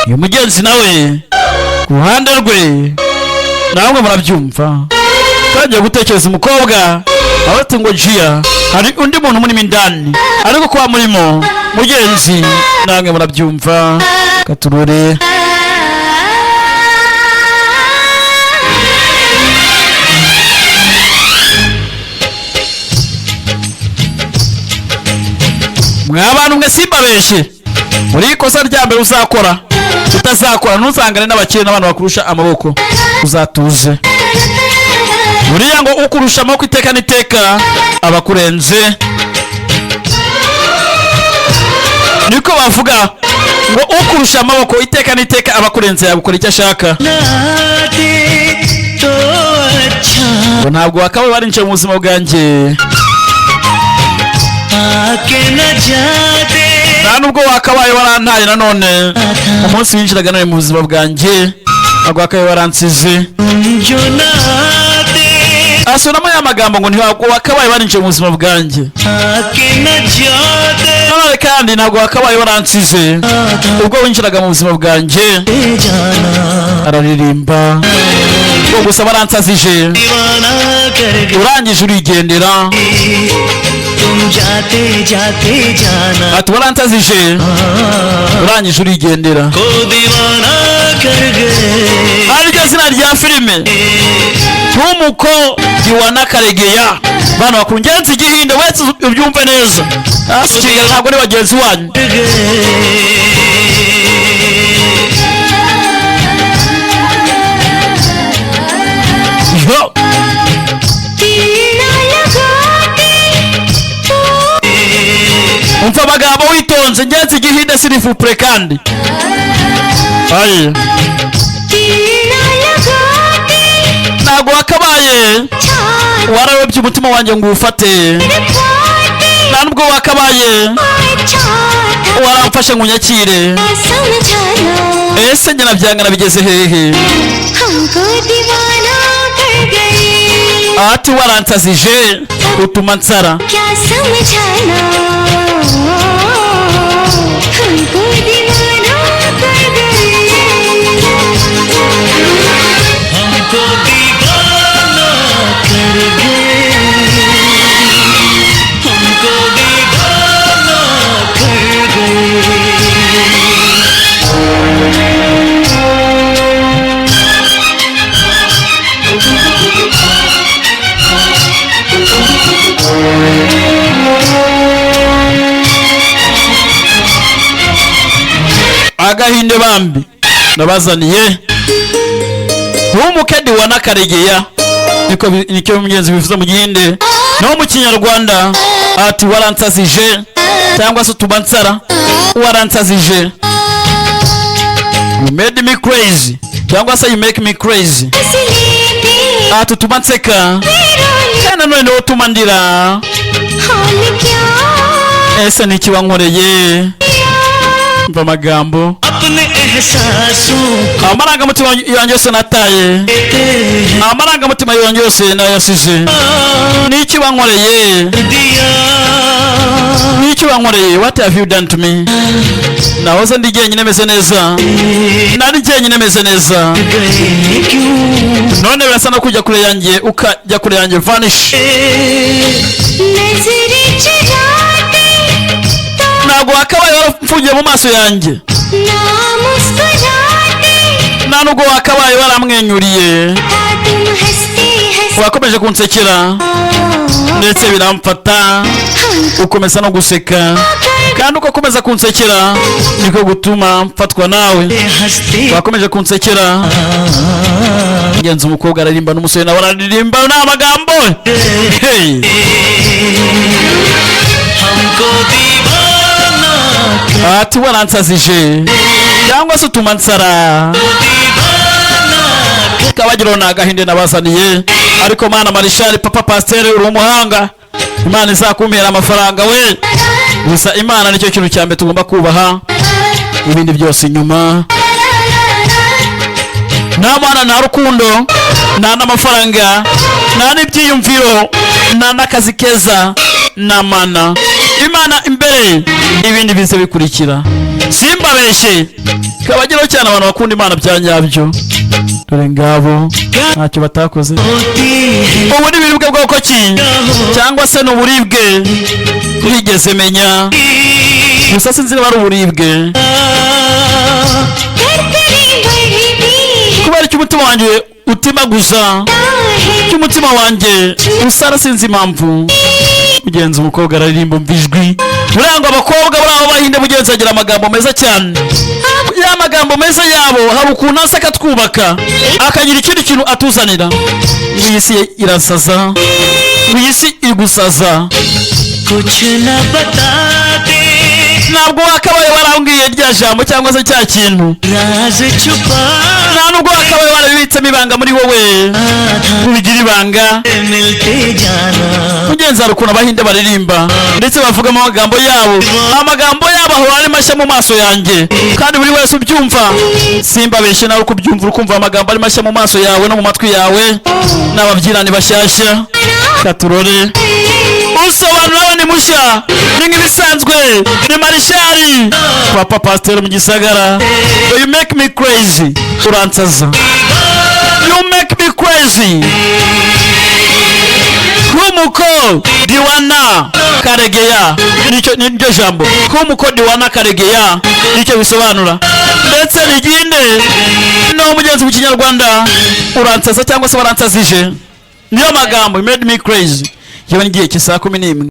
uyu mugenzi nawe ku ruhande rwe namwe murabyumva tangiye gutekereza umukobwa abati ngo Gia hari undi muntu muri mindani ariko kwa murimo mugenzi namwe murabyumva katurore mwabantu mwe simbabeshe muri ikosa rya mbere uzakora utazakora ntuzangane n'abakire n'abantu bakurusha amaboko uzatuze buriya ngo ukurusha amaboko iteka n'iteka abakurenze niko bavuga ngo ukurusha amaboko iteka n'iteka abakurenze yagukora icyo ashaka ngo ntabwo wakabaye warinjiye mu buzima bwanjye nta nubwo wakabaye warantaye nanone umunsi winjiraga nawe mu buzima bwanjye ntabwo wakabaye waransize asubiramo ya magambo ngo ntabwo wakabaye warinjiye mu buzima bwanjye none kandi ntabwo wakabaye waransize ubwo winjiraga mu buzima bwanjye araririmba ngo gusa baransazije urangije urigendera ati warantazije urangije urigendera ariryo zina rya filime Ntumuko Diwana Karegeya bana bakungenza igihinde wese ubyumve neza asikiye ntabwo ni bagenzi wanyu umva bagabo witonze ngenzi igihinde sirifupre kandi aye ntabwo wakabaye wararobye umutima wanjye ngo ufate nta nubwo wakabaye waramfashe ngo unyakire ese njye nabyangana bigeze hehe ati warantazije utuma nsara agahinde bambi nabazaniye Ntumuke Diwana Karegeya niko mugenzi bivuze mu gihinde no mu kinyarwanda ati warantsazije cyangwa se tubansara warantsazije you made me crazy cyangwa se you make me crazy ati tubanseka kana none utumandira ese niki wankoreye mva magambo amarangamutima yanjye yose nataye amarangamutima yanjye yose nayasize niki wankoreye niki wankoreye what have you done to me nahoze ndi jyenyine meze neza nari jyenyine meze neza none birasa no kujya kure yanjye ukajya kure yanjye vanish ntabwo wakabaye warapfungiye mu maso yanjye nta nubwo wakabaye waramwenyuriye wakomeje kunsekera ndetse biramfata ukomeza no guseka kandi uko komeza kunsekera niko gutuma mfatwa nawe wakomeje kunsekera ngenzi umukobwa aririmba n'umusore nawe araririmba n'amagambo hey ati warantsazije cyangwa se utuma nsara kabagiro n'agahinde nabazaniye ariko mana Marishali papa pasteur uri umuhanga Imana izakumpera amafaranga we gusa Imana nicyo kintu cyambe tugomba kubaha ibindi byose inyuma nta mana nta rukundo nta n'amafaranga nta n'ibyiyumviro nta n'akazi keza nta mana Imana imbere ibindi bize bikurikira simbabeshe kabageraho cyane abantu bakunda imana bya nyabyo. Dore ngabo ntacyo batakoze. Ubu ni ibiribwa bwoko ki cyangwa se n'uburibwe ntigeze menya, gusa sinzi niba ari uburibwe. Kubera icyo umutima wanjye utimaguza, icyo umutima wanjye usara sinzi impamvu. Mugenzi umukobwa aririmba umva ijwi. Burangwa abakobwa buri aho bahinde mugenzi agira amagambo meza cyane. Ya magambo meza yabo hari ukuntu asa akatwubaka akagira ikindi kintu atuzanira. Iyi si irasaza, iyi si igusaza. Ntabwo wakabaye warambwiye rya jambo cyangwa se cya kintu, nta nubwo wakabaye warabibitsemo ibanga muri wowe ubigira ibanga. Mugenzi hari ukuntu abahinde baririmba ndetse bavugamo amagambo yabo, amagambo yabo ahora ari mashya mu maso yanjye, kandi buri wese ubyumva. Simbabeshe nawe kubyumva ukumva amagambo ari mashya mu maso yawe no mu matwi yawe. N'ababyirani bashyashya katurore usobanura ni mushya ni nk'ibisanzwe. Ni Marishari papa pasteur mu Gisagara. You make me crazy, uransaza. You make me crazy. Kumuko Diwana Karegeya, nicyo jambo. Kumuko Diwana Karegeya nicyo bisobanura. Ndetse niginde no mugenzi mu Kinyarwanda uransaza cyangwa se baransazije. Niyo magambo made me crazy. Yewe ngiye kisa 11.